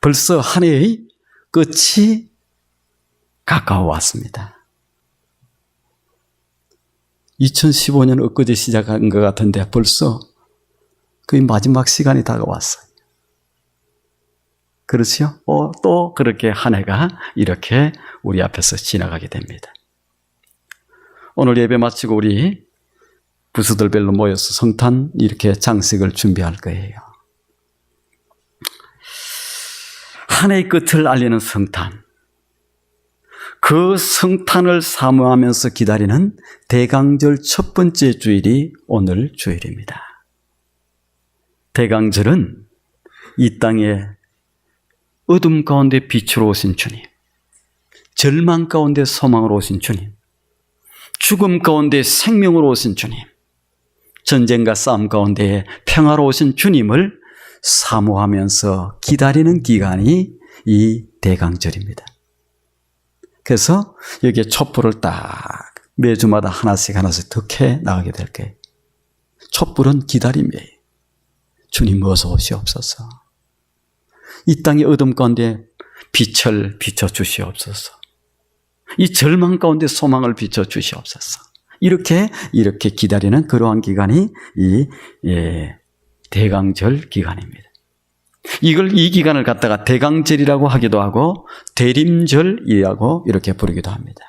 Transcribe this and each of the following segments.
벌써 한 해의 끝이 가까워 왔습니다. 2015년 엊그제 시작한 것 같은데 벌써 거의 마지막 시간이 다가왔어요. 그렇죠? 또 그렇게 한 해가 이렇게 우리 앞에서 지나가게 됩니다. 오늘 예배 마치고 우리 부서들별로 모여서 성탄 이렇게 장식을 준비할 거예요. 한 해의 끝을 알리는 성탄. 그 성탄을 사모하면서 기다리는 대강절 첫 번째 주일이 오늘 주일입니다. 대강절은 이 땅에 어둠 가운데 빛으로 오신 주님, 절망 가운데 소망으로 오신 주님, 죽음 가운데 생명으로 오신 주님, 전쟁과 싸움 가운데 평화로 오신 주님을 사모하면서 기다리는 기간이 이 대강절입니다. 그래서 여기에 촛불을 딱 매주마다 하나씩 더 캐 나가게 될 거예요. 촛불은 기다림이에요. 주님 어서 오시옵소서. 이 땅의 어둠 가운데 빛을 비춰주시옵소서. 이 절망 가운데 소망을 비춰주시옵소서. 이렇게 기다리는 그러한 기간이 이 대강절 기간입니다. 이 기간을 갖다가 대강절이라고 하기도 하고 대림절이라고 이렇게 부르기도 합니다.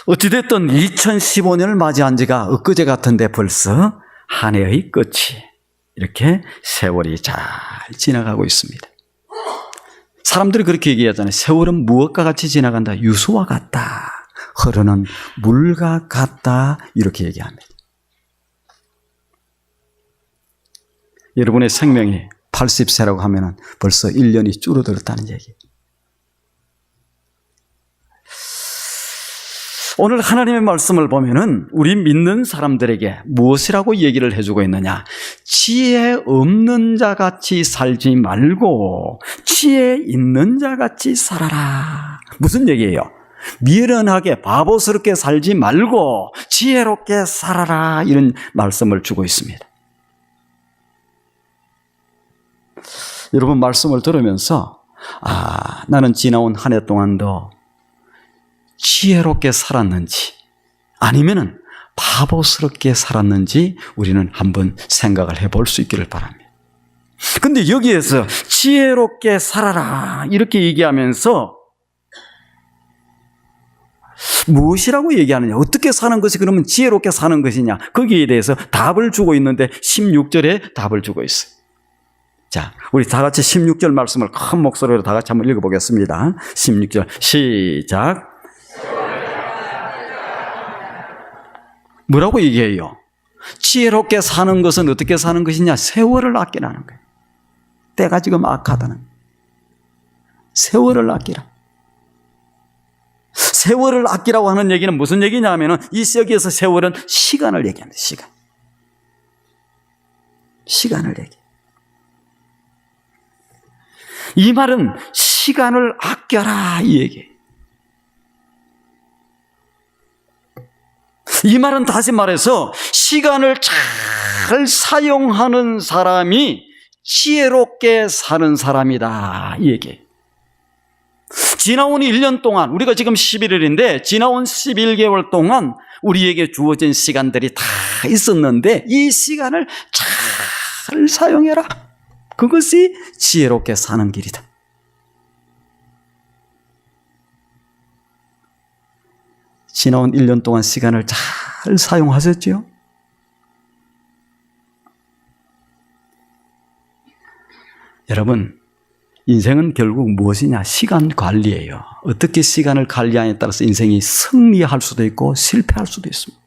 어찌됐든 2015년을 맞이한 지가 엊그제 같은데 벌써 한 해의 끝이 이렇게 세월이 잘 지나가고 있습니다. 사람들이 그렇게 얘기하잖아요. 세월은 무엇과 같이 지나간다. 유수와 같다. 흐르는 물과 같다. 이렇게 얘기합니다. 여러분의 생명이 80세라고 하면 벌써 1년이 줄어들었다는 얘기. 오늘 하나님의 말씀을 보면은 우리 믿는 사람들에게 무엇이라고 얘기를 해주고 있느냐? 지혜 없는 자 같이 살지 말고 지혜 있는 자 같이 살아라. 무슨 얘기예요? 미련하게 바보스럽게 살지 말고 지혜롭게 살아라. 이런 말씀을 주고 있습니다. 여러분 말씀을 들으면서 나는 지나온 한 해 동안도 지혜롭게 살았는지 아니면은 바보스럽게 살았는지 우리는 한번 생각을 해볼 수 있기를 바랍니다. 근데 여기에서 지혜롭게 살아라 이렇게 얘기하면서 무엇이라고 얘기하느냐? 어떻게 사는 것이 그러면 지혜롭게 사는 것이냐? 거기에 대해서 답을 주고 있는데 16절에 답을 주고 있어요. 자, 우리 다 같이 16절 말씀을 큰 목소리로 다 같이 한번 읽어보겠습니다. 16절 시작. 뭐라고 얘기해요? 지혜롭게 사는 것은 어떻게 사는 것이냐? 세월을 아끼라는 거예요. 때가 지금 악하다는. 세월을 아끼라. 세월을 아끼라고 하는 얘기는 무슨 얘기냐 하면은 여기에서 세월은 시간을 얘기합니다. 시간을 얘기해. 이 말은 시간을 아껴라 이 얘기예요. 이 말은 다시 말해서 시간을 잘 사용하는 사람이 지혜롭게 사는 사람이다 이 얘기예요. 지나온 1년 동안 우리가 지금 11일인데 지나온 11개월 동안 우리에게 주어진 시간들이 다 있었는데 이 시간을 잘 사용해라. 그것이 지혜롭게 사는 길이다. 지나온 1년 동안 시간을 잘 사용하셨죠? 여러분, 인생은 결국 무엇이냐? 시간 관리예요. 어떻게 시간을 관리하냐에 따라서 인생이 승리할 수도 있고 실패할 수도 있습니다.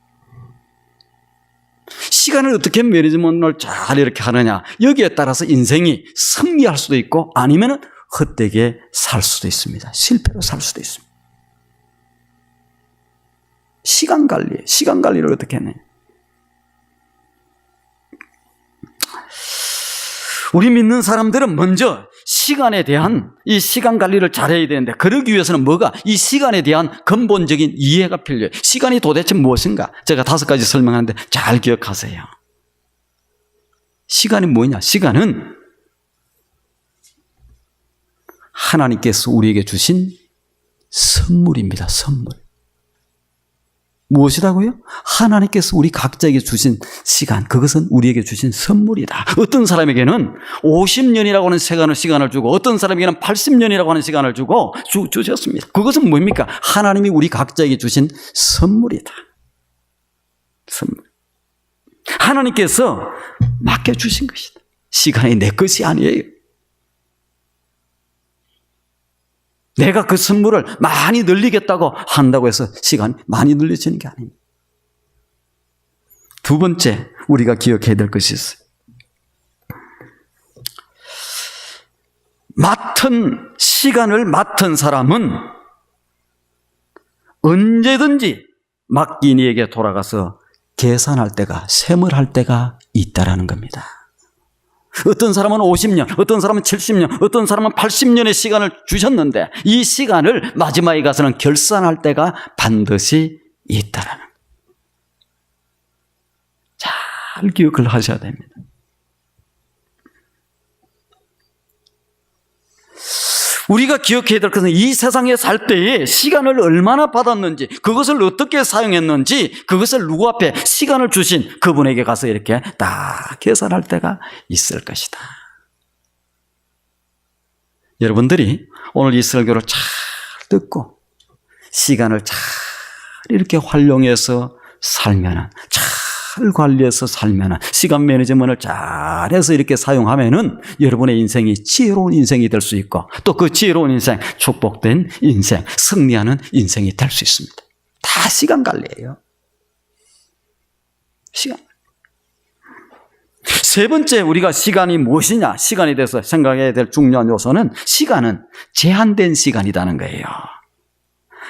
시간을 어떻게 매니지먼트를 잘 이렇게 하느냐, 여기에 따라서 인생이 승리할 수도 있고 아니면 헛되게 살 수도 있습니다. 실패로 살 수도 있습니다. 시간 관리를 어떻게 하느냐. 우리 믿는 사람들은 먼저 시간에 대한 이 시간 관리를 잘해야 되는데 그러기 위해서는 뭐가? 이 시간에 대한 근본적인 이해가 필요해요. 시간이 도대체 무엇인가? 제가 5가지 설명하는데 잘 기억하세요. 시간이 뭐냐? 시간은 하나님께서 우리에게 주신 선물입니다. 선물. 무엇이라고요? 하나님께서 우리 각자에게 주신 시간, 그것은 우리에게 주신 선물이다. 어떤 사람에게는 50년이라고 하는 시간을 주고 어떤 사람에게는 80년이라고 하는 시간을 주고 주셨습니다. 그것은 뭡니까? 하나님이 우리 각자에게 주신 선물이다. 선물. 하나님께서 맡겨주신 것이다. 시간이 내 것이 아니에요. 내가 그 선물을 많이 늘리겠다고 한다고 해서 시간이 많이 늘려지는 게 아닙니다. 두 번째, 우리가 기억해야 될 것이 있어요. 시간을 맡은 사람은 언제든지 맡긴 이에게 돌아가서 계산할 때가, 세물할 때가 있다라는 겁니다. 어떤 사람은 50년, 어떤 사람은 70년, 어떤 사람은 80년의 시간을 주셨는데 이 시간을 마지막에 가서는 결산할 때가 반드시 있다라는 거예요. 잘 기억을 하셔야 됩니다. 우리가 기억해야 될 것은 이 세상에 살 때에 시간을 얼마나 받았는지, 그것을 어떻게 사용했는지, 그것을 누구 앞에 시간을 주신 그분에게 가서 이렇게 다 계산할 때가 있을 것이다. 여러분들이 오늘 이 설교를 잘 듣고 시간을 잘 이렇게 활용해서 살면은, 잘 관리해서 살면은, 시간 매니지먼트를 잘해서 이렇게 사용하면은 여러분의 인생이 지혜로운 인생이 될 수 있고, 또 그 지혜로운 인생, 축복된 인생, 승리하는 인생이 될 수 있습니다. 다 시간 관리예요. 시간. 세 번째, 우리가 시간이 무엇이냐, 시간에 대해서 생각해야 될 중요한 요소는 시간은 제한된 시간이라는 거예요.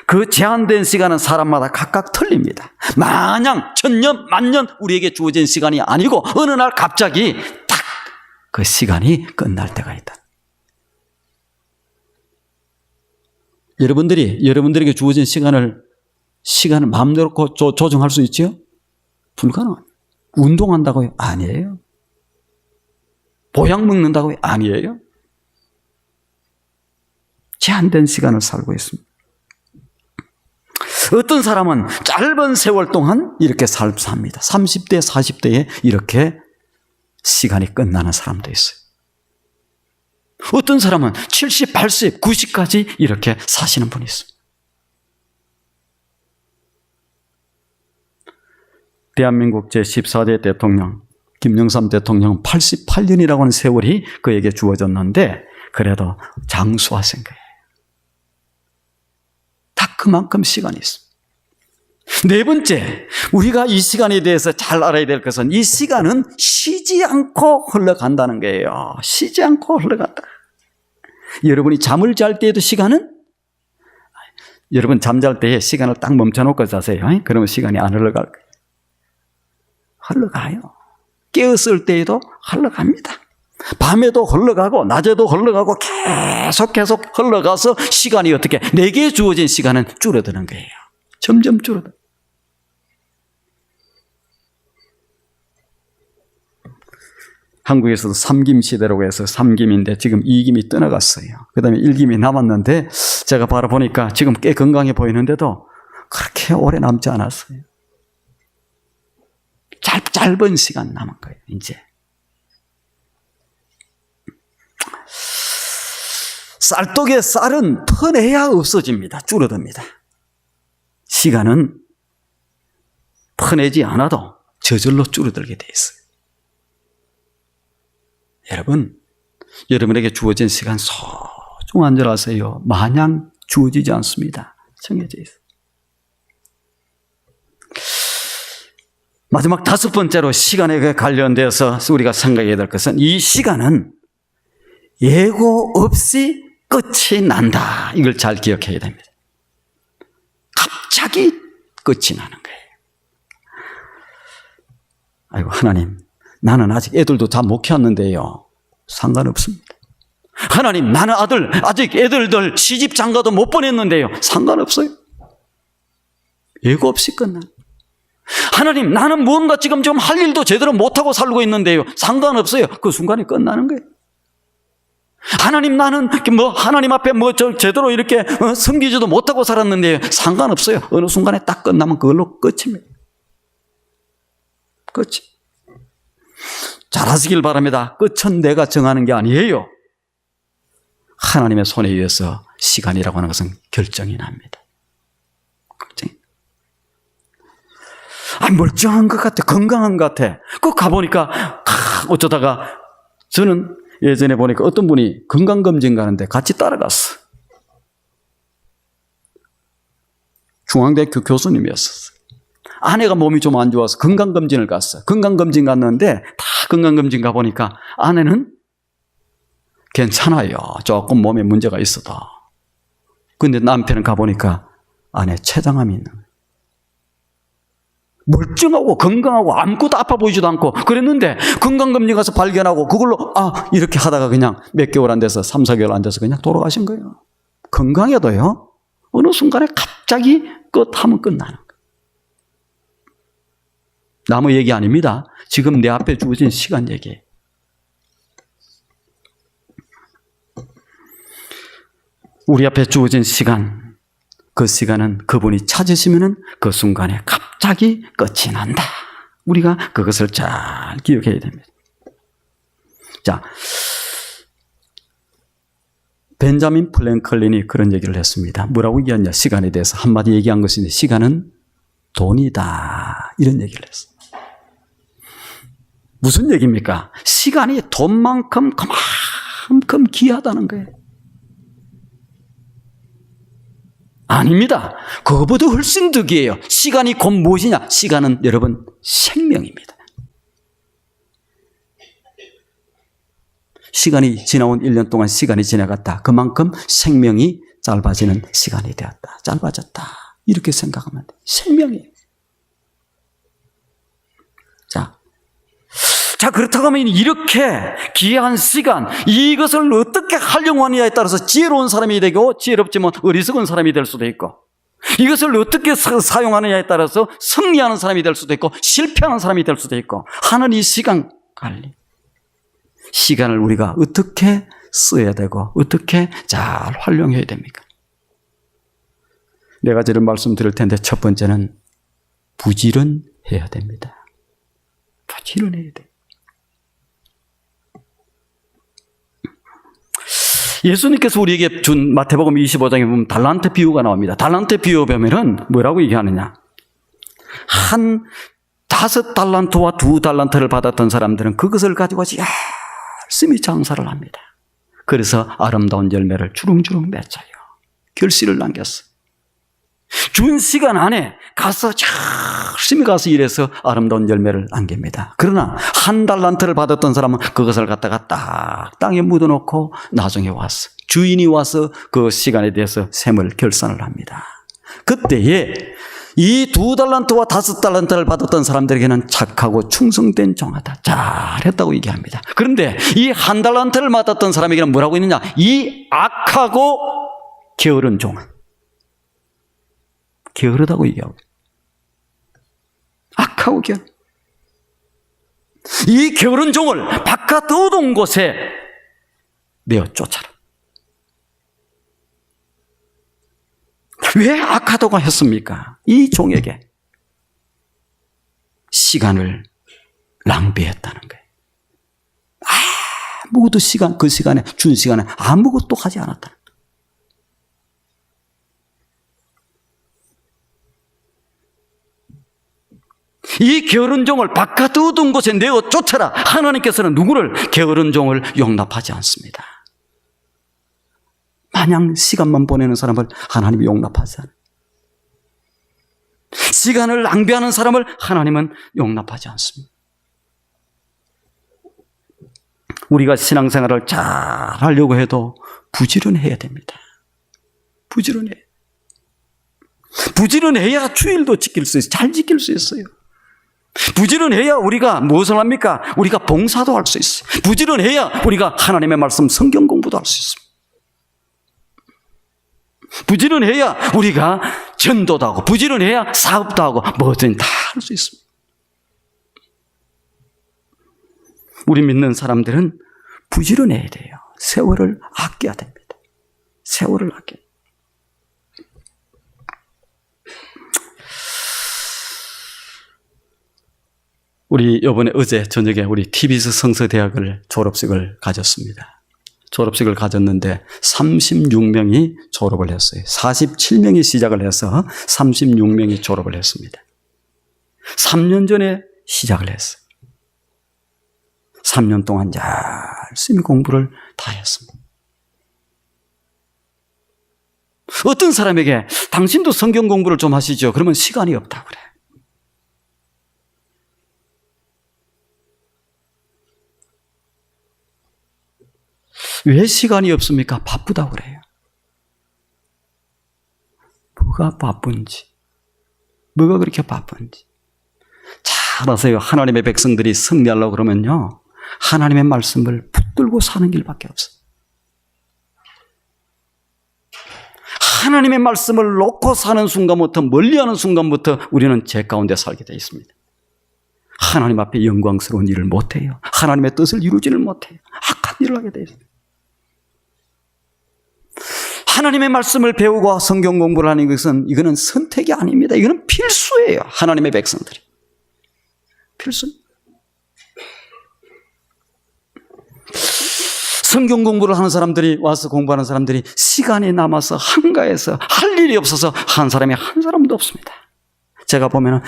그 제한된 시간은 사람마다 각각 틀립니다. 마냥 천년 만년 우리에게 주어진 시간이 아니고 어느 날 갑자기 딱 그 시간이 끝날 때가 있다. 여러분들에게 주어진 시간을 마음대로 조정할 수 있죠? 불가능합니다. 운동한다고요? 아니에요. 보약 먹는다고요? 아니에요. 제한된 시간을 살고 있습니다. 어떤 사람은 짧은 세월 동안 이렇게 삽니다. 30대, 40대에 이렇게 시간이 끝나는 사람도 있어요. 어떤 사람은 70, 80, 90까지 이렇게 사시는 분이 있어요. 대한민국 제14대 대통령 김영삼 대통령은 88년이라고 하는 세월이 그에게 주어졌는데 그래도 장수하신 거예요. 다 그만큼 시간이 있습니다. 네 번째, 우리가 이 시간에 대해서 잘 알아야 될 것은 이 시간은 쉬지 않고 흘러간다는 거예요. 쉬지 않고 흘러간다. 여러분이 잠을 잘 때에도 시간은, 여러분 잠잘 때에 시간을 딱 멈춰놓고 자세요. 그러면 시간이 안 흘러갈 거예요. 흘러가요. 깨었을 때에도 흘러갑니다. 밤에도 흘러가고 낮에도 흘러가고 계속 흘러가서 시간이 어떻게, 내게 주어진 시간은 줄어드는 거예요. 점점 줄어들어. 한국에서도 삼김 시대라고 해서 삼김인데 지금 이김이 떠나갔어요. 그 다음에 일김이 남았는데 제가 바로 보니까 지금 꽤 건강해 보이는데도 그렇게 오래 남지 않았어요. 짧은 시간 남은 거예요, 이제. 쌀독에 쌀은 퍼내야 없어집니다. 줄어듭니다. 시간은 퍼내지 않아도 저절로 줄어들게 돼 있어요. 여러분에게 주어진 시간 소중한 줄 아세요? 마냥 주어지지 않습니다. 정해져 있어요. 마지막 다섯 번째로 시간에 관련돼서 우리가 생각해야 될 것은 이 시간은 예고 없이 끝이 난다. 이걸 잘 기억해야 됩니다. 갑자기 끝이 나는 거예요. 아이고 하나님, 나는 아직 애들도 다 못 키웠는데요. 상관없습니다. 하나님, 나는 아직 애들들 시집 장가도 못 보냈는데요. 상관없어요. 예고 없이 끝나는. 하나님, 나는 무언가 지금 할 일도 제대로 못하고 살고 있는데요. 상관없어요. 그 순간에 끝나는 거예요. 하나님, 나는 하나님 앞에 제대로 이렇게 섬기지도 못하고 살았는데요. 상관없어요. 어느 순간에 딱 끝나면 그걸로 끝입니다. 끝이. 잘하시길 바랍니다. 끝은 내가 정하는 게 아니에요. 하나님의 손에 의해서 시간이라고 하는 것은 결정이 납니다. 결정이. 멀쩡한 것 같아. 건강한 것 같아. 그 가보니까 어쩌다가 저는 예전에 보니까 어떤 분이 건강검진 가는데 같이 따라갔어. 중앙대학교 교수님이었어. 아내가 몸이 좀 안 좋아서 건강검진을 갔어. 건강검진 갔는데 다 건강검진 가보니까 아내는 괜찮아요. 조금 몸에 문제가 있어도. 근데 남편은 가보니까 아내 췌장암이 있는 거예요. 멀쩡하고 건강하고 아무것도 아파 보이지도 않고 그랬는데 건강검진 가서 발견하고 그걸로 이렇게 하다가 그냥 몇 개월 안 돼서 3, 4개월 안 돼서 그냥 돌아가신 거예요. 건강해도요. 어느 순간에 갑자기 끝하면 끝나는 거예요. 남의 얘기 아닙니다. 지금 내 앞에 주어진 시간 얘기예요. 우리 앞에 주어진 시간, 그 시간은 그분이 찾으시면은 그 순간에 갑자기 끝이 난다. 우리가 그것을 잘 기억해야 됩니다. 자, 벤자민 프랭클린이 그런 얘기를 했습니다. 뭐라고 얘기했냐? 시간에 대해서 한마디 얘기한 것인데, 시간은 돈이다. 이런 얘기를 했어요. 무슨 얘기입니까? 시간이 돈만큼 그만큼 귀하다는 거예요. 아닙니다. 그거보다 훨씬 더 귀해요. 시간이 곧 무엇이냐? 시간은 여러분 생명입니다. 시간이 지나온 1년 동안 시간이 지나갔다. 그만큼 생명이 짧아지는 시간이 되었다. 짧아졌다. 이렇게 생각하면 돼요. 생명이에요. 자, 그렇다고 하면 이렇게 귀한 시간, 이것을 어떻게 활용하느냐에 따라서 지혜로운 사람이 되고 지혜롭지만 어리석은 사람이 될 수도 있고, 이것을 어떻게 사용하느냐에 따라서 승리하는 사람이 될 수도 있고 실패하는 사람이 될 수도 있고 하는 이 시간 관리. 시간을 우리가 어떻게 써야 되고 어떻게 잘 활용해야 됩니까? 네 가지를 말씀드릴 텐데, 첫 번째는 부지런해야 됩니다. 부지런해야 돼요. 예수님께서 우리에게 준 마태복음 25장에 보면 달란트 비유가 나옵니다. 달란트 비유 보면은 뭐라고 얘기하느냐? 5달란트와 2달란트를 받았던 사람들은 그것을 가지고 열심히 장사를 합니다. 그래서 아름다운 열매를 주렁주렁 맺어요. 결실을 남겼어요. 준 시간 안에 가서 열심히 가서 일해서 아름다운 열매를 남깁니다. 그러나 1달란트를 받았던 사람은 그것을 갖다가 딱 땅에 묻어놓고 나중에 와서 주인이 와서 그 시간에 대해서 셈을 결산을 합니다. 그때에 이 2달란트와 5달란트를 받았던 사람들에게는 착하고 충성된 종하다, 잘했다고 얘기합니다. 그런데 이 1달란트를 받았던 사람에게는 뭐라고 있느냐? 이 악하고 게으른 종은, 게으르다고 얘기하고, 악하고 게으른, 이 게으른 종을 바깥 어두운 곳에 내어 쫓아라. 왜 악하다고 했습니까? 이 종에게 시간을 낭비했다는 거예요. 아무것도 그 시간에 준 시간에 아무것도 하지 않았다는 거예요. 이 게으른 종을 바깥 어두운 곳에 내어 쫓아라. 하나님께서는 누구를, 게으른 종을 용납하지 않습니다. 마냥 시간만 보내는 사람을 하나님이 용납하지 않아요. 시간을 낭비하는 사람을 하나님은 용납하지 않습니다. 우리가 신앙생활을 잘 하려고 해도 부지런해야 됩니다. 부지런해야 주일도 지킬 수 있어요. 잘 지킬 수 있어요. 부지런해야 우리가 무엇을 합니까? 우리가 봉사도 할 수 있어요. 부지런해야 우리가 하나님의 말씀 성경 공부도 할 수 있습니다. 부지런해야 우리가 전도도 하고, 부지런해야 사업도 하고, 뭐든 다 할 수 있습니다. 우리 믿는 사람들은 부지런해야 돼요. 세월을 아껴야 됩니다. 세월을 아껴야 돼요. 우리 어제 저녁에 우리 TBS 성서대학을 졸업식을 가졌습니다. 졸업식을 가졌는데 36명이 졸업을 했어요. 47명이 시작을 해서 36명이 졸업을 했습니다. 3년 전에 시작을 했어요. 3년 동안 열심히 공부를 다 했습니다. 어떤 사람에게 당신도 성경 공부를 좀 하시죠. 그러면 시간이 없다고 그래. 왜 시간이 없습니까? 바쁘다고 그래요. 뭐가 바쁜지, 뭐가 그렇게 바쁜지 잘 아세요. 하나님의 백성들이 승리하려고 그러면요, 하나님의 말씀을 붙들고 사는 길밖에 없어요. 하나님의 말씀을 놓고 사는 순간부터, 멀리하는 순간부터 우리는 죄 가운데 살게 되어 있습니다. 하나님 앞에 영광스러운 일을 못해요. 하나님의 뜻을 이루지를 못해요. 악한 일을 하게 되어 있습니다. 하나님의 말씀을 배우고 성경 공부를 하는 것은, 이거는 선택이 아닙니다. 이거는 필수예요. 하나님의 백성들이. 필수. 성경 공부를 하는 사람들이, 와서 공부하는 사람들이 시간이 남아서 한가해서 할 일이 없어서 한 사람이 한 사람도 없습니다. 제가 보면은,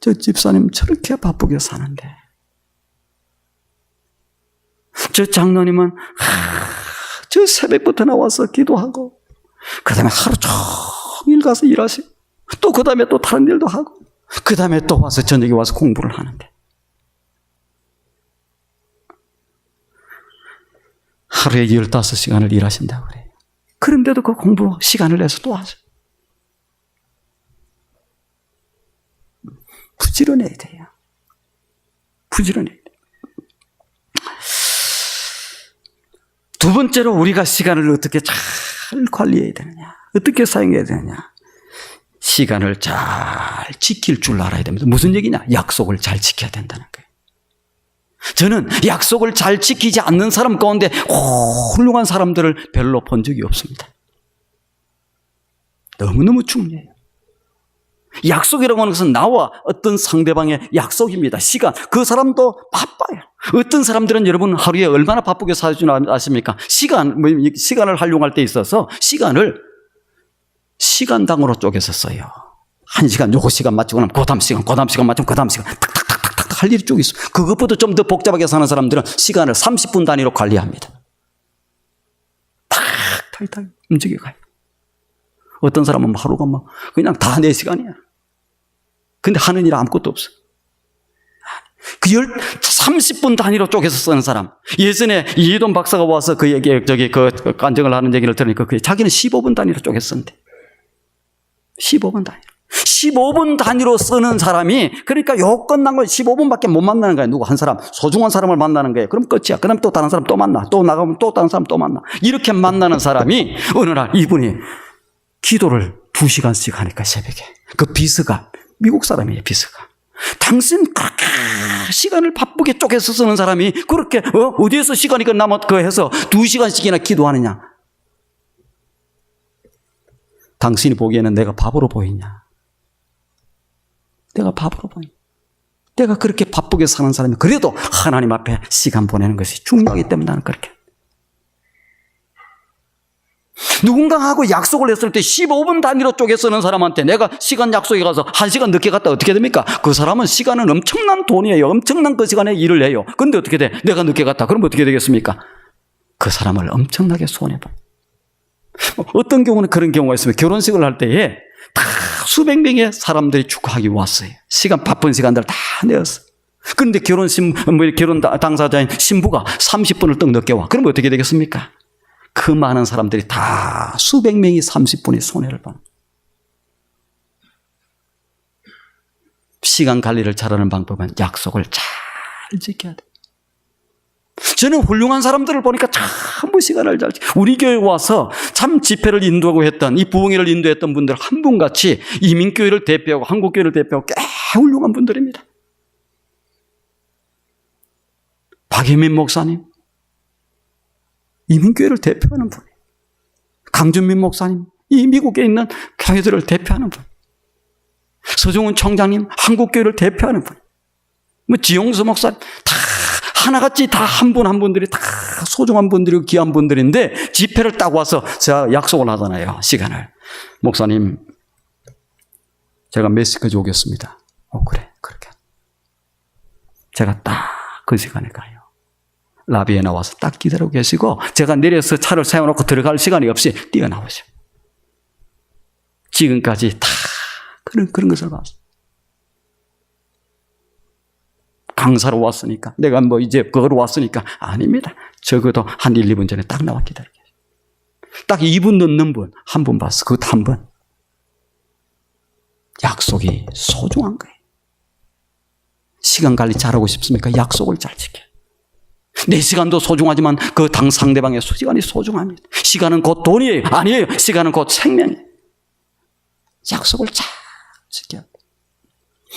저 집사님 저렇게 바쁘게 사는데, 저 장로님은 저 새벽부터 나와서 기도하고, 그 다음에 하루 종일 가서 일하시고, 또 그 다음에 또 다른 일도 하고, 그 다음에 또 와서 저녁에 와서 공부를 하는데, 하루에 15시간을 일하신다고 그래요. 그런데도 그 공부 시간을 내서 또 하죠. 부지런해야 돼요. 부지런해야 돼요. 두 번째로 우리가 시간을 어떻게 잘 관리해야 되느냐, 어떻게 사용해야 되느냐. 시간을 잘 지킬 줄 알아야 됩니다. 무슨 얘기냐? 약속을 잘 지켜야 된다는 거예요. 저는 약속을 잘 지키지 않는 사람 가운데 훌륭한 사람들을 별로 본 적이 없습니다. 너무너무 중요해요. 약속이라고 하는 것은 나와 어떤 상대방의 약속입니다. 시간. 그 사람도 바빠요. 어떤 사람들은 여러분 하루에 얼마나 바쁘게 사는지 아십니까? 시간을 활용할 때 있어서 시간을 시간당으로 쪼개서 써요. 1시간 요거 시간 맞추고 나면 그 다음 시간 맞추고 그 다음 시간 탁탁탁탁 할 일이 쭉 있어요. 그것보다 좀 더 복잡하게 사는 사람들은 시간을 30분 단위로 관리합니다. 탁탁탁 움직여가요. 어떤 사람은 하루가 막 그냥 다 내 시간이야. 근데 하는 일 아무것도 없어. 그 30분 단위로 쪼개서 쓰는 사람. 예전에 이해돈 박사가 와서 그 얘기, 그 간증을 하는 얘기를 들으니까 자기는 15분 단위로 쪼개서 쓴대. 15분 단위로. 15분 단위로 쓰는 사람이, 그러니까 요 끝난 거 15분밖에 못 만나는 거야. 누구 한 사람, 소중한 사람을 만나는 거예요. 그럼 끝이야. 그 다음에 또 다른 사람 또 만나. 또 나가면 또 다른 사람 또 만나. 이렇게 만나는 사람이 어느 날 이분이 기도를 2시간씩 하니까 새벽에. 그 비서가, 미국 사람이에요, 비서가. 당신 그렇게 시간을 바쁘게 쪼개서 쓰는 사람이 그렇게 어디에서 시간이 남았고 해서 2시간씩이나 기도하느냐? 당신이 보기에는 내가 바보로 보이냐? 내가 바보로 보이냐? 내가 그렇게 바쁘게 사는 사람이 그래도 하나님 앞에 시간 보내는 것이 중요하기 때문에 나는 그렇게. 누군가하고 약속을 했을 때 15분 단위로 쪼개 쓰는 사람한테 내가 시간 약속에 가서 1시간 늦게 갔다 어떻게 됩니까? 그 사람은 시간은 엄청난 돈이에요. 엄청난 그 시간에 일을 해요. 그런데 어떻게 돼? 내가 늦게 갔다. 그럼 어떻게 되겠습니까? 그 사람을 엄청나게 손해봐. 어떤 경우는 그런 경우가 있으면 결혼식을 할 때에 다 수백 명의 사람들이 축하하기 왔어요. 바쁜 시간들 다 내었어. 그런데 결혼 당사자인 신부가 30분을 또 늦게 와. 그럼 어떻게 되겠습니까? 그 많은 사람들이 다 수백 명이 30분의 손해를 받는. 시간 관리를 잘하는 방법은 약속을 잘 지켜야 돼. 저는 훌륭한 사람들을 보니까 전부 시간을 잘 지켜. 우리 교회에 와서 참 집회를 인도하고 했던, 이 부흥회를 인도했던 분들 한 분같이 이민교회를 대표하고 한국교회를 대표하고 훌륭한 분들입니다. 박예민 목사님, 이민교회를 대표하는 분. 강준민 목사님, 이 미국에 있는 교회들을 대표하는 분. 서종훈 총장님, 한국교회를 대표하는 분. 뭐 지용수 목사님, 다 하나같이 다 한 분 한 분들이 다 소중한 분들이고 귀한 분들인데 집회를 딱 와서 제가 약속을 하잖아요. 시간을. 목사님, 제가 멕시코에 오겠습니다. 그래, 그렇게. 제가 딱 그 시간에 가요. 라비에 나와서 딱 기다리고 계시고 제가 내려서 차를 세워놓고 들어갈 시간이 없이 뛰어나오죠. 지금까지 다 그런 것을 봤어요. 강사로 왔으니까 내가 뭐 이제 그거로 왔으니까 아닙니다. 적어도 한 1, 2분 전에 딱 나와 기다리고 계세요. 딱 2분 넣는 분 한 분 봤어. 그것도 한 번. 약속이 소중한 거예요. 시간 관리 잘하고 싶습니까? 약속을 잘 지켜요. 내 시간도 소중하지만 그 당 상대방의 시간이 소중합니다. 시간은 곧 돈이에요. 아니에요. 시간은 곧 생명이에요. 약속을 잘 지켜야 돼요.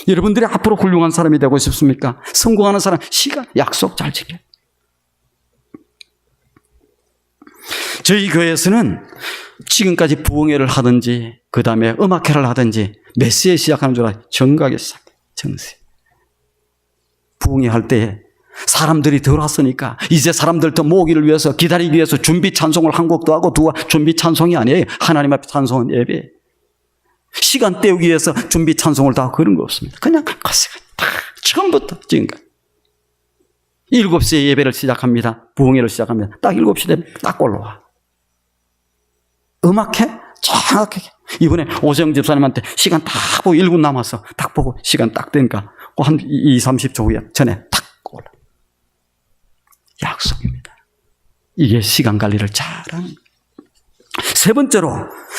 여러분들이 앞으로 훌륭한 사람이 되고 싶습니까? 성공하는 사람, 시간, 약속 잘 지켜요. 저희 교회에서는 지금까지 부흥회를 하든지 그 다음에 음악회를 하든지 몇 시에 시작하는 줄 알아요? 정각에 시작해요. 정시. 부흥회 할 때 사람들이 덜 왔으니까 이제 사람들 더 모으기를 위해서 기다리기 위해서 준비 찬송을 한 곡도 하고 준비 찬송이 아니에요. 하나님 앞에 찬송은 예배. 시간 때우기 위해서 준비 찬송을 다 하고 그런 거 없습니다. 그냥 그 시간 딱 처음부터 지금까지 7시에 예배를 시작합니다. 부흥회를 시작합니다. 딱 7시 되면 딱 올라와. 음악회 정확하게. 이번에 오세영 집사님한테 시간 딱 보고 1분 남아서 딱 보고 시간 딱 되니까 한 2, 30초 후에 전에 딱 올라. 약속입니다. 이게 시간 관리를 잘하는 거예요. 세 번째로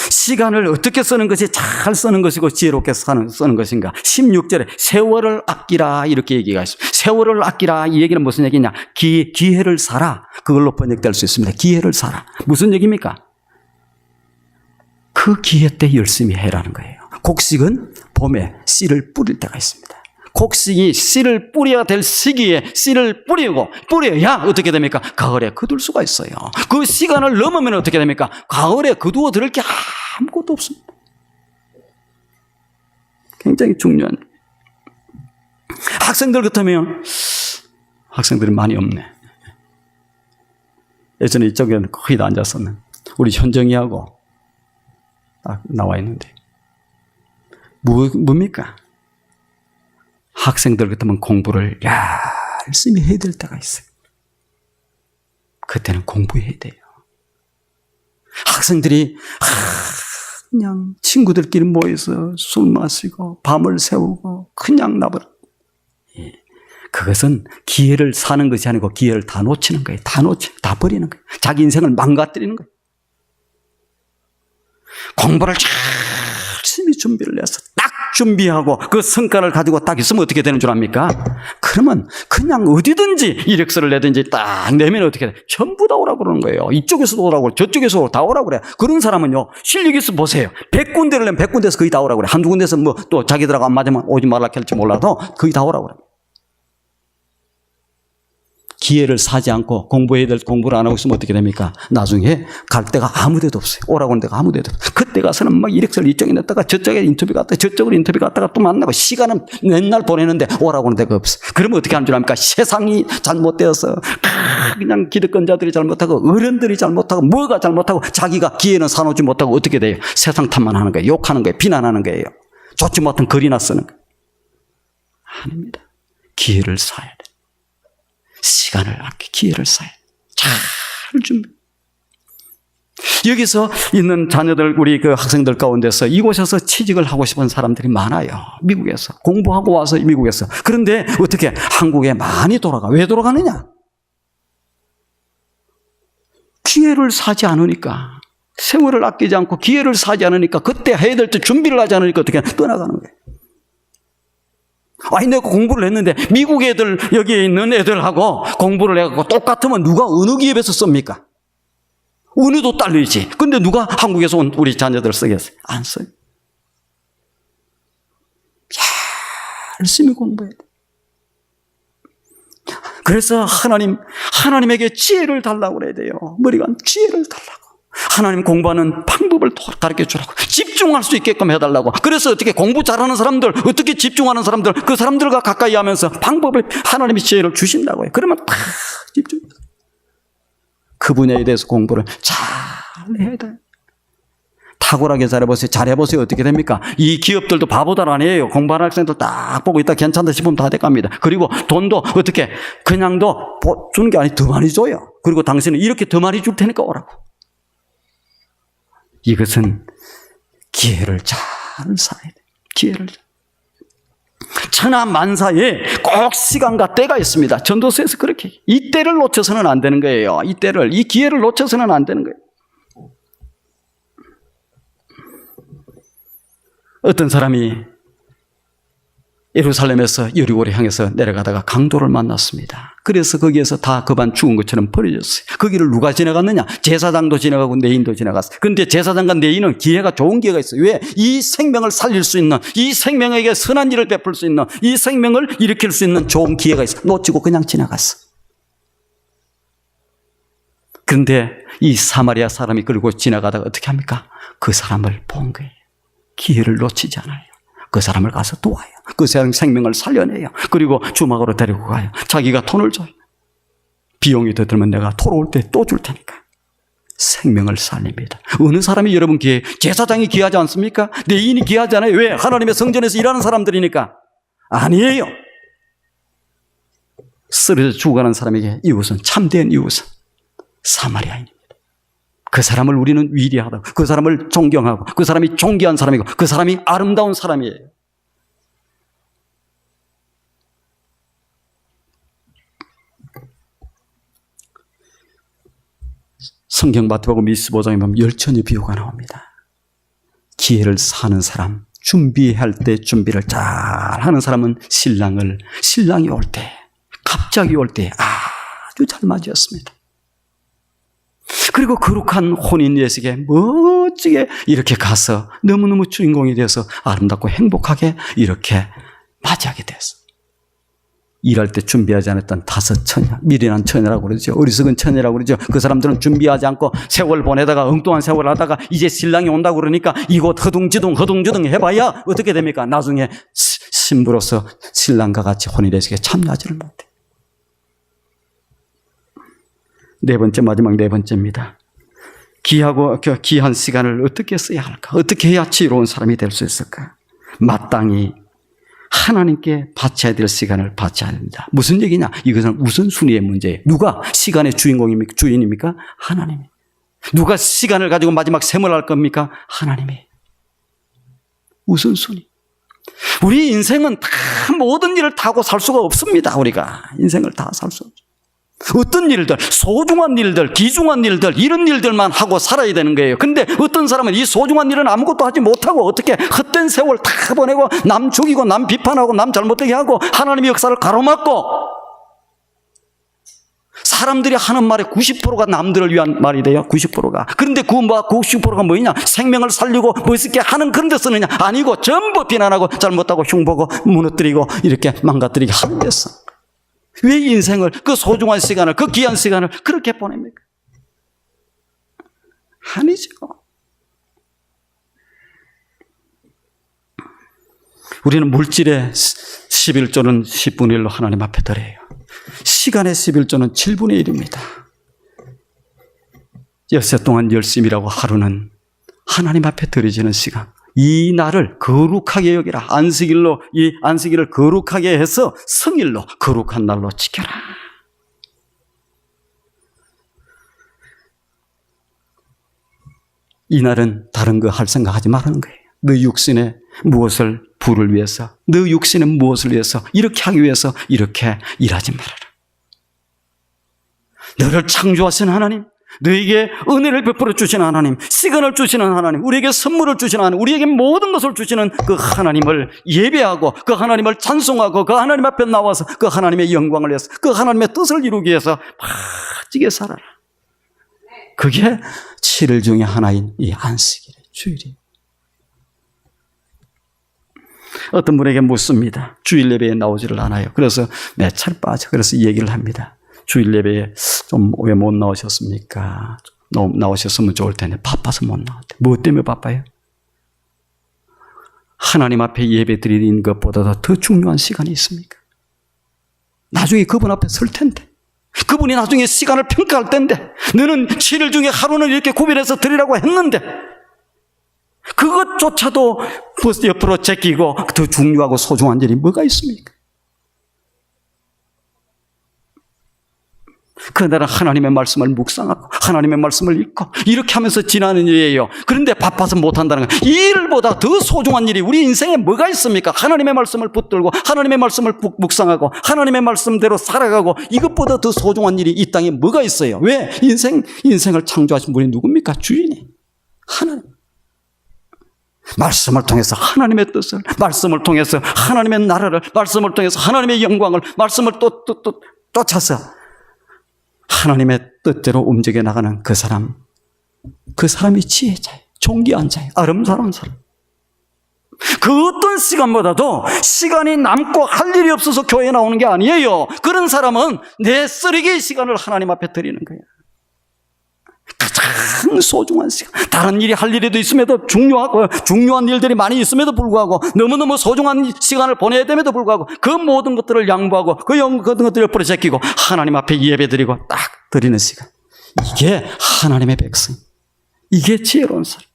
시간을 어떻게 쓰는 것이 잘 쓰는 것이고 지혜롭게 쓰는 것인가. 16절에 세월을 아끼라 이렇게 얘기가 있습니다. 세월을 아끼라 이 얘기는 무슨 얘기냐. 기회를 사라. 그걸로 번역될 수 있습니다. 기회를 사라. 무슨 얘기입니까? 그 기회 때 열심히 해라는 거예요. 곡식은 봄에 씨를 뿌릴 때가 있습니다. 곡식이 씨를 뿌려야 될 시기에 씨를 뿌려야 어떻게 됩니까? 가을에 거둘 수가 있어요. 그 시간을 넘으면 어떻게 됩니까? 가을에 거두어 들을 게 아무것도 없습니다. 굉장히 중요한. 학생들 같으면 학생들이 많이 없네. 예전에 이쪽에는 거의 다 앉았었는 우리 현정이하고 딱 나와 있는데 뭡니까? 학생들 같으면 공부를 열심히 해야 될 때가 있어요. 그때는 공부해야 돼요. 학생들이 그냥 친구들끼리 모여서 술 마시고 밤을 새우고 그냥 나버려. 그것은 기회를 사는 것이 아니고 기회를 다 놓치는 거예요. 다 버리는 거예요. 자기 인생을 망가뜨리는 거예요. 공부를 열심히 준비를 해서 딱 준비하고 그 성과를 가지고 딱 있으면 어떻게 되는 줄 압니까? 그러면 그냥 어디든지 이력서를 내든지 딱 내면 어떻게 돼? 전부 다 오라고 그러는 거예요. 이쪽에서도 오라고 저쪽에서 다 오라고 그래. 그런 사람은요, 실력이 있어 보세요. 100군데를 내면 100군데에서 거의 다 오라고 그래. 한두 군데에서 뭐 또 자기들하고 안 맞으면 오지 말라 할지 몰라도 거의 다 오라고 그래. 기회를 사지 않고 공부해야 될 공부를 안 하고 있으면 어떻게 됩니까? 나중에 갈 데가 아무 데도 없어요. 오라고 하는 데가 아무 데도 없어요. 그때 가서는 막 이력서를 이쪽에 냈다가 저쪽에 인터뷰 갔다가 저쪽으로 인터뷰 갔다가 또 만나고 시간은 맨날 보내는데 오라고 하는 데가 없어요. 그러면 어떻게 하는 줄 압니까? 세상이 잘못되어서 그냥 기득권자들이 잘못하고 어른들이 잘못하고 뭐가 잘못하고 자기가 기회는 사놓지 못하고 어떻게 돼요? 세상 탓만 하는 거예요. 욕하는 거예요. 비난하는 거예요. 좋지 못한 글이나 쓰는 거예요. 아닙니다. 기회를 사야 돼요. 시간을 아끼 기회를 사야 잘 준비. 여기서 있는 자녀들, 우리 그 학생들 가운데서 이곳에서 취직을 하고 싶은 사람들이 많아요. 미국에서 공부하고 와서 미국에서. 그런데 어떻게 한국에 많이 돌아가? 왜 돌아가느냐? 기회를 사지 않으니까, 세월을 아끼지 않고 기회를 사지 않으니까, 그때 해야 될 때 준비를 하지 않으니까 어떻게 떠나가는 거예요. 아니, 내가 공부를 했는데 미국 애들, 여기에 있는 애들하고 공부를 해갖고 똑같으면 누가 어느 기업에서 씁니까? 은혜도 딸리지. 근데 누가 한국에서 온 우리 자녀들 쓰겠어요? 안 써요. 열심히 공부해야 돼. 그래서 하나님에게 지혜를 달라고 그래야 돼요. 머리가 지혜를 달라고. 하나님 공부하는 방법을 가르쳐 주라고. 집중할 수 있게끔 해달라고. 그래서 어떻게 공부 잘하는 사람들, 어떻게 집중하는 사람들, 그 사람들과 가까이 하면서 방법을, 하나님이 지혜를 주신다고요. 그러면 다 집중해서 그 분야에 대해서 공부를 잘 해야 돼요. 탁월하게 잘해보세요. 어떻게 됩니까? 이 기업들도 바보들 아니에요. 공부하는 학생들 딱 보고 있다 괜찮다 싶으면 다 돼갑니다. 그리고 돈도 어떻게 그냥도 주는 게 아니고 더 많이 줘요. 그리고 당신은 이렇게 더 많이 줄 테니까 오라고. 이것은 기회를 잘 사야 돼요. 기회를. 천하만사에 꼭 시간과 때가 있습니다. 전도서에서 그렇게. 이 때를 놓쳐서는 안 되는 거예요. 이 기회를 놓쳐서는 안 되는 거예요. 어떤 사람이 예루살렘에서 여리고를 향해서 내려가다가 강도를 만났습니다. 그래서 거기에서 다 그반 죽은 것처럼 버려졌어요. 거기를 누가 지나갔느냐? 제사장도 지나가고 내인도 지나갔어요. 그런데 제사장과 내인은 좋은 기회가 있어요. 왜? 이 생명을 살릴 수 있는, 이 생명에게 선한 일을 베풀 수 있는, 이 생명을 일으킬 수 있는 좋은 기회가 있어요. 놓치고 그냥 지나갔어. 그런데 이 사마리아 사람이 그리고 지나가다가 어떻게 합니까? 그 사람을 본 거예요. 기회를 놓치지 않아요. 그 사람을 가서 도와요. 그 사람 생명을 살려내요. 그리고 주막으로 데리고 가요. 자기가 돈을 줘요. 비용이 더 들면 내가 돌아올 때 또 줄 테니까. 생명을 살립니다. 어느 사람이 여러분 제사장이 귀하지 않습니까? 내인이 귀하잖아요. 왜? 하나님의 성전에서 일하는 사람들이니까. 아니에요. 쓰러져 죽어가는 사람에게 이웃은, 참된 이웃은 사마리아인입니다. 그 사람을 우리는 위대하다고, 그 사람을 존경하고, 그 사람이 존귀한 사람이고, 그 사람이 아름다운 사람이에요. 성경 마태복음 25장에 보면 열천의 비유가 나옵니다. 기회를 사는 사람, 준비할 때 준비를 잘 하는 사람은 신랑이 올 때, 갑자기 올 때 아주 잘 맞이했습니다. 그리고 거룩한 혼인 예식에 멋지게 이렇게 가서 너무너무 주인공이 되어서 아름답고 행복하게 이렇게 맞이하게 됐어. 일할 때 준비하지 않았던 다섯 처녀, 미련한 처녀라고 그러죠. 어리석은 처녀라고 그러죠. 그 사람들은 준비하지 않고 세월 보내다가 엉뚱한 세월 하다가 이제 신랑이 온다고 그러니까 이곳 허둥지둥 해봐야 어떻게 됩니까? 나중에 신부로서 신랑과 같이 혼인 예식에 참여하지를 못해. 마지막 네 번째입니다. 귀한 시간을 어떻게 써야 할까? 어떻게 해야 지혜로운 사람이 될 수 있을까? 마땅히 하나님께 바쳐야 될 시간을 바쳐야 합니다. 무슨 얘기냐? 이것은 우선순위의 문제예요. 누가 시간의 주인입니까? 하나님이. 누가 시간을 가지고 마지막 셈을 할 겁니까? 하나님이. 우선순위. 우리 인생은 다 모든 일을 다 하고 살 수가 없습니다. 우리가 인생을 다 살 수 없죠. 어떤 일들, 소중한 일들, 귀중한 일들, 이런 일들만 하고 살아야 되는 거예요. 근데 어떤 사람은 이 소중한 일은 아무것도 하지 못하고 어떻게 헛된 세월 다 보내고 남 죽이고 남 비판하고 남 잘못되게 하고 하나님의 역사를 가로막고, 사람들이 하는 말의 90%가 남들을 위한 말이 돼요. 90%가. 그런데 그 90%가 뭐냐? 생명을 살리고 멋있게 하는 그런 데 쓰느냐? 아니고 전부 비난하고 잘못하고 흉보고 무너뜨리고 이렇게 망가뜨리게 하는 데서. 왜 인생을, 그 소중한 시간을, 그 귀한 시간을 그렇게 보냅니까? 아니죠. 우리는 물질의 11조는 10분의 1로 하나님 앞에 드려요. 시간의 11조는 7분의 1입니다. 엿새 동안 열심이라고 하루는 하나님 앞에 드려지는 시간. 이 날을 거룩하게 여기라. 안식일로, 이 안식일을 거룩하게 해서 성일로, 거룩한 날로 지켜라. 이 날은 다른 거 할 생각하지 말라는 거예요. 너 육신의 무엇을 부를 위해서, 너 육신의 무엇을 위해서, 이렇게 하기 위해서 이렇게 일하지 말아라. 너를 창조하신 하나님, 너에게 은혜를 베풀어 주시는 하나님, 시간을 주시는 하나님, 우리에게 선물을 주시는 하나님, 우리에게 모든 것을 주시는 그 하나님을 예배하고 그 하나님을 찬송하고 그 하나님 앞에 나와서 그 하나님의 영광을 위해서, 그 하나님의 뜻을 이루기 위해서 바치게 살아라. 그게 7일 중에 하나인 이 안식일의 주일이에요. 어떤 분에게 묻습니다. 주일 예배에 나오지를 않아요. 그래서 몇 차례 빠져. 그래서 이 얘기를 합니다. 주일 예배에 좀 왜 못 나오셨습니까? 나오셨으면 좋을 텐데 바빠서 못 나왔대. 뭐 때문에 바빠요? 하나님 앞에 예배 드리는 것보다 더 중요한 시간이 있습니까? 나중에 그분 앞에 설 텐데, 그분이 나중에 시간을 평가할 텐데, 너는 7일 중에 하루는 이렇게 구별해서 드리라고 했는데 그것조차도 옆으로 제끼고 더 중요하고 소중한 일이 뭐가 있습니까? 그날은 하나님의 말씀을 묵상하고 하나님의 말씀을 읽고 이렇게 하면서 지나는 일이에요. 그런데 바빠서 못한다는 거예요. 이 일보다 더 소중한 일이 우리 인생에 뭐가 있습니까? 하나님의 말씀을 붙들고 하나님의 말씀을 묵상하고 하나님의 말씀대로 살아가고 이것보다 더 소중한 일이 이 땅에 뭐가 있어요? 왜? 인생을 창조하신 분이 누굽니까? 주인이 하나님. 말씀을 통해서 하나님의 뜻을, 말씀을 통해서 하나님의 나라를, 말씀을 통해서 하나님의 영광을, 말씀을 또 쫓아서 하나님의 뜻대로 움직여 나가는 그 사람이 지혜자예요. 존귀한 자예요. 아름다운 사람. 그 어떤 시간보다도 시간이 남고 할 일이 없어서 교회에 나오는 게 아니에요. 그런 사람은 내 쓰레기 시간을 하나님 앞에 드리는 거예요. 가장 소중한 시간. 다른 일이 할 일이도 있음에도 중요한 일들이 많이 있음에도 불구하고 너무너무 소중한 시간을 보내야 됨에도 불구하고 그 모든 것들을 양보하고 그 것들을 옆으로 제끼고 하나님 앞에 예배드리고 딱 드리는 시간. 이게 하나님의 백성. 이게 지혜로운 사람.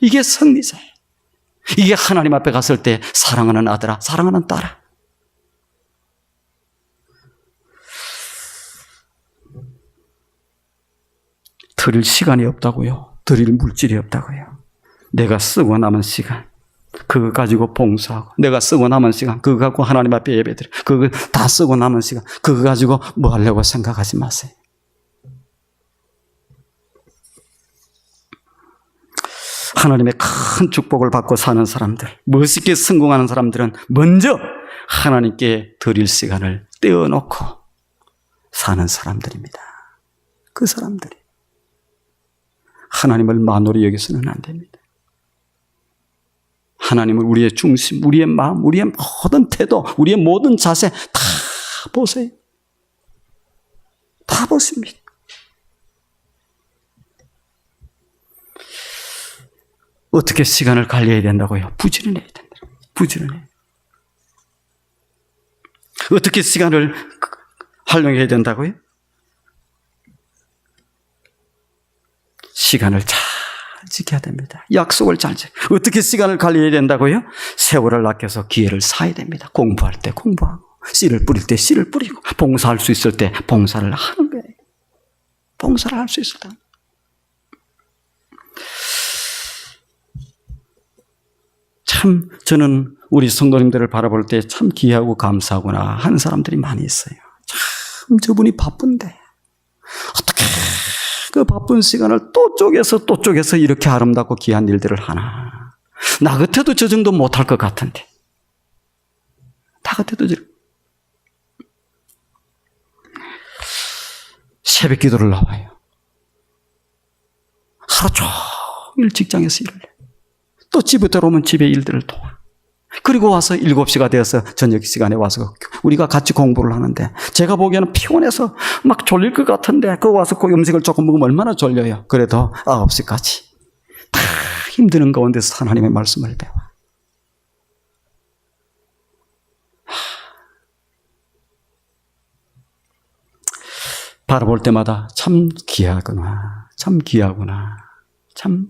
이게 승리자예요. 이게 하나님 앞에 갔을 때 사랑하는 아들아, 사랑하는 딸아. 드릴 시간이 없다고요. 드릴 물질이 없다고요. 내가 쓰고 남은 시간, 그거 가지고 봉사하고, 내가 쓰고 남은 시간, 그거 갖고 하나님 앞에 예배드려. 그거 다 쓰고 남은 시간, 그거 가지고 뭐 하려고 생각하지 마세요. 하나님의 큰 축복을 받고 사는 사람들, 멋있게 성공하는 사람들은 먼저 하나님께 드릴 시간을 떼어놓고 사는 사람들입니다. 그 사람들이. 하나님을 만으로 여기서는 안 됩니다. 하나님을 우리의 중심, 우리의 마음, 우리의 모든 태도, 우리의 모든 자세 다 보세요. 다 보십니다. 어떻게 시간을 관리해야 된다고요? 부지런해야 된다. 부지런해. 어떻게 시간을 활용해야 된다고요? 시간을 잘 지켜야 됩니다. 약속을 잘 지켜. 어떻게 시간을 관리해야 된다고요? 세월을 아껴서 기회를 사야 됩니다. 공부할 때 공부하고, 씨를 뿌릴 때 씨를 뿌리고, 봉사할 수 있을 때 봉사를 하는 거예요. 봉사를 할 수 있을 때. 참 저는 우리 성도님들을 바라볼 때 참 귀하고 감사하구나 하는 사람들이 많이 있어요. 참 저분이 바쁜데 어떻게 그 바쁜 시간을 또 쪼개서 이렇게 아름답고 귀한 일들을 하나. 나 같아도 저 정도 못할 것 같은데. 나 같아도 새벽 기도를 나와요. 하루 종일 직장에서 일을 해요. 또 집에 들어오면 집의 일들을 도와. 그리고 와서 7시가 되어서 저녁 시간에 와서 우리가 같이 공부를 하는데 제가 보기에는 피곤해서 막 졸릴 것 같은데 그 와서 그 음식을 조금 먹으면 얼마나 졸려요. 그래도 9시까지 다 힘드는 가운데서 하나님의 말씀을 배워. 바라볼 때마다 참 귀하구나, 참 귀하구나, 참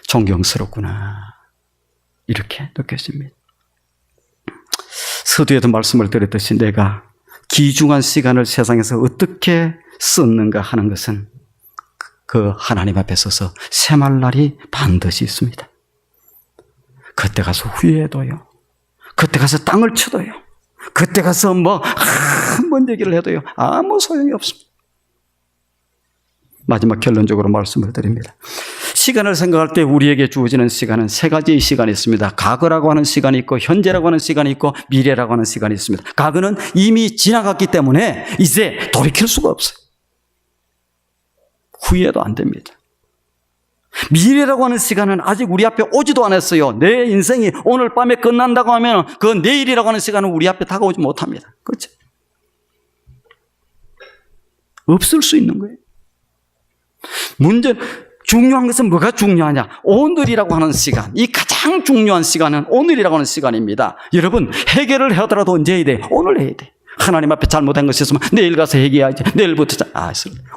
존경스럽구나 이렇게 느껴집니다. 서두에도 말씀을 드렸듯이 내가 귀중한 시간을 세상에서 어떻게 썼는가 하는 것은 그 하나님 앞에 서서 셈할 날이 반드시 있습니다. 그때 가서 후회해도요. 그때 가서 땅을 쳐도요. 그때 가서 뭔 얘기를 해도요. 아무 소용이 없습니다. 마지막 결론적으로 말씀을 드립니다. 시간을 생각할 때 우리에게 주어지는 시간은 세 가지의 시간이 있습니다. 과거라고 하는 시간이 있고 현재라고 하는 시간이 있고 미래라고 하는 시간이 있습니다. 과거는 이미 지나갔기 때문에 이제 돌이킬 수가 없어요. 후회도 안 됩니다. 미래라고 하는 시간은 아직 우리 앞에 오지도 않았어요. 내 인생이 오늘 밤에 끝난다고 하면 그 내일이라고 하는 시간은 우리 앞에 다가오지 못합니다. 그렇죠? 없을 수 있는 거예요. 중요한 것은 뭐가 중요하냐? 오늘이라고 하는 시간, 이 가장 중요한 시간은 오늘이라고 하는 시간입니다. 여러분, 해결을 하더라도 언제 해야 돼? 오늘 해야 돼. 하나님 앞에 잘못한 것이 있으면 내일 가서 해결해야지. 내일부터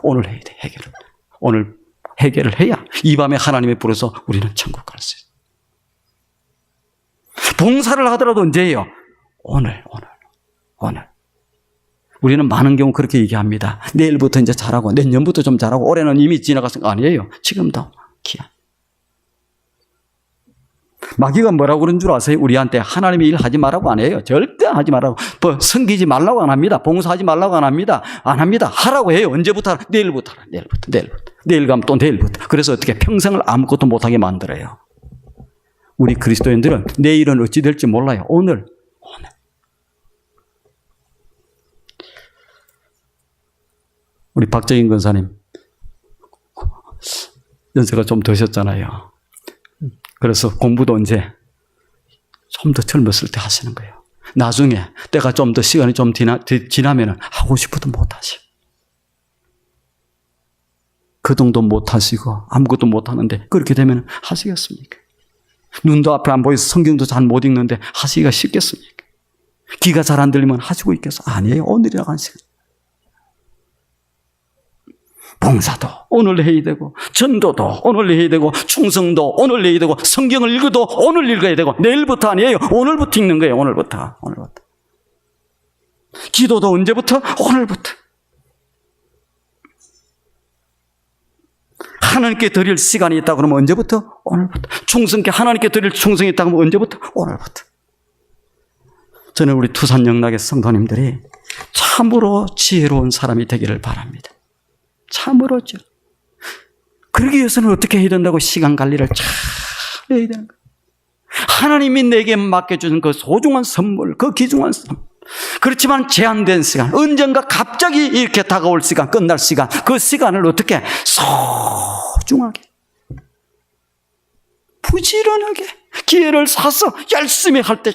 오늘 해야 돼. 해결을. 오늘 해결을 해야 이 밤에 하나님이 부르서 우리는 천국 갈 수 있어요. 봉사를 하더라도 언제 해요? 오늘. 우리는 많은 경우 그렇게 얘기합니다. 내일부터 이제 잘하고 내년부터 좀 잘하고 올해는 이미 지나갔으니까 아니에요. 지금도 기한. 마귀가 뭐라고 그런 줄 아세요? 우리한테 하나님의 일 하지 말라고 안 해요. 절대 하지 말라고. 섬기지 말라고 안 합니다. 봉사하지 말라고 안 합니다. 안 합니다. 하라고 해요. 언제부터? 내일부터. 내일 가면 또 내일부터. 그래서 어떻게 평생을 아무것도 못하게 만들어요. 우리 그리스도인들은 내일은 어찌 될지 몰라요. 오늘. 우리 박정인 권사님 연세가 좀 드셨잖아요. 그래서 공부도 언제? 좀 더 젊었을 때 하시는 거예요. 나중에 때가 좀 더 시간이 좀 지나면 하고 싶어도 못하시고 그 정도 못하시고 아무것도 못하는데 그렇게 되면 하시겠습니까? 눈도 앞에 안 보여서 성경도 잘 못 읽는데 하시기가 쉽겠습니까? 귀가 잘 안 들리면 하시고 있겠어? 아니에요. 오늘이라고 하는 시간. 봉사도 오늘 해야 되고 전도도 오늘 해야 되고 충성도 오늘 해야 되고 성경을 읽어도 오늘 읽어야 되고 내일부터 아니에요. 오늘부터 읽는 거예요. 오늘부터. 기도도 언제부터? 오늘부터. 하나님께 드릴 시간이 있다 그러면 언제부터? 오늘부터. 충성께 하나님께 드릴 충성이 있다 그러면 언제부터? 오늘부터. 저는 우리 투산 영락의 성도님들이 참으로 지혜로운 사람이 되기를 바랍니다. 참으로죠. 그러기 위해서는 어떻게 해야 된다고? 시간 관리를 잘 해야 되는 거예요. 하나님이 내게 맡겨주는 그 소중한 선물, 그 귀중한 선물. 그렇지만 제한된 시간, 언젠가 갑자기 이렇게 다가올 시간, 끝날 시간, 그 시간을 어떻게 소중하게, 부지런하게 기회를 사서 열심히 할 때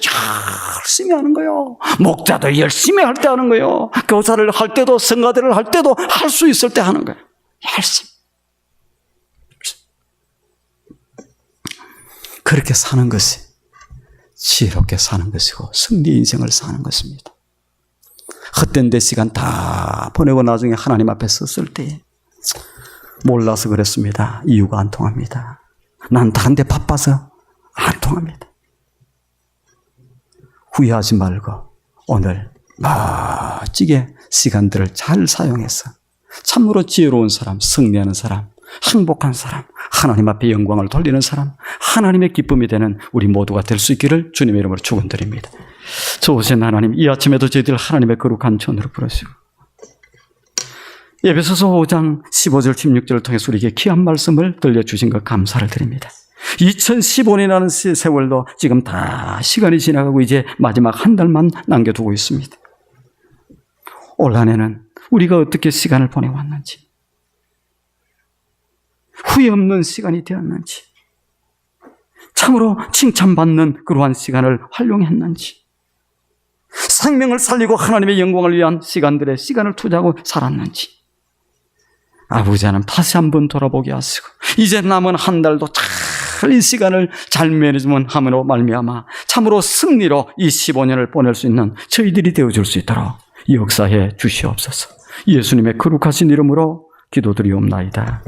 열심히 하는 거예요. 목자도 열심히 할 때 하는 거예요. 교사를 할 때도 성가대를 할 때도 할 수 있을 때 하는 거예요. 열심히. 그렇게 사는 것이 지혜롭게 사는 것이고 승리 인생을 사는 것입니다. 헛된 데 시간 다 보내고 나중에 하나님 앞에 섰을 때 몰라서 그랬습니다. 이유가 안 통합니다. 난 다른 데 바빠서 안 통합니다. 후회하지 말고 오늘 멋지게 시간들을 잘 사용해서 참으로 지혜로운 사람, 승리하는 사람, 행복한 사람, 하나님 앞에 영광을 돌리는 사람, 하나님의 기쁨이 되는 우리 모두가 될 수 있기를 주님의 이름으로 축원드립니다. 좋으신 하나님, 이 아침에도 저희들 하나님의 거룩한 전으로 부르시고 에베소서 5장 15절 16절을 통해서 우리에게 귀한 말씀을 들려주신 것 감사를 드립니다. 2015년이라는 세월도 지금 다 시간이 지나가고 이제 마지막 한 달만 남겨두고 있습니다. 올 한 해는 우리가 어떻게 시간을 보내왔는지, 후회 없는 시간이 되었는지, 참으로 칭찬받는 그러한 시간을 활용했는지, 생명을 살리고 하나님의 영광을 위한 시간을 투자하고 살았는지, 아버지 하나님 다시 한번 돌아보게 하시고 이제 남은 한 달도 잘 이 시간을 잘 매니지먼트함으로 말미암아 참으로 승리로 이 15년을 보낼 수 있는 저희들이 되어줄 수 있도록 역사해 주시옵소서. 예수님의 거룩하신 이름으로 기도드리옵나이다.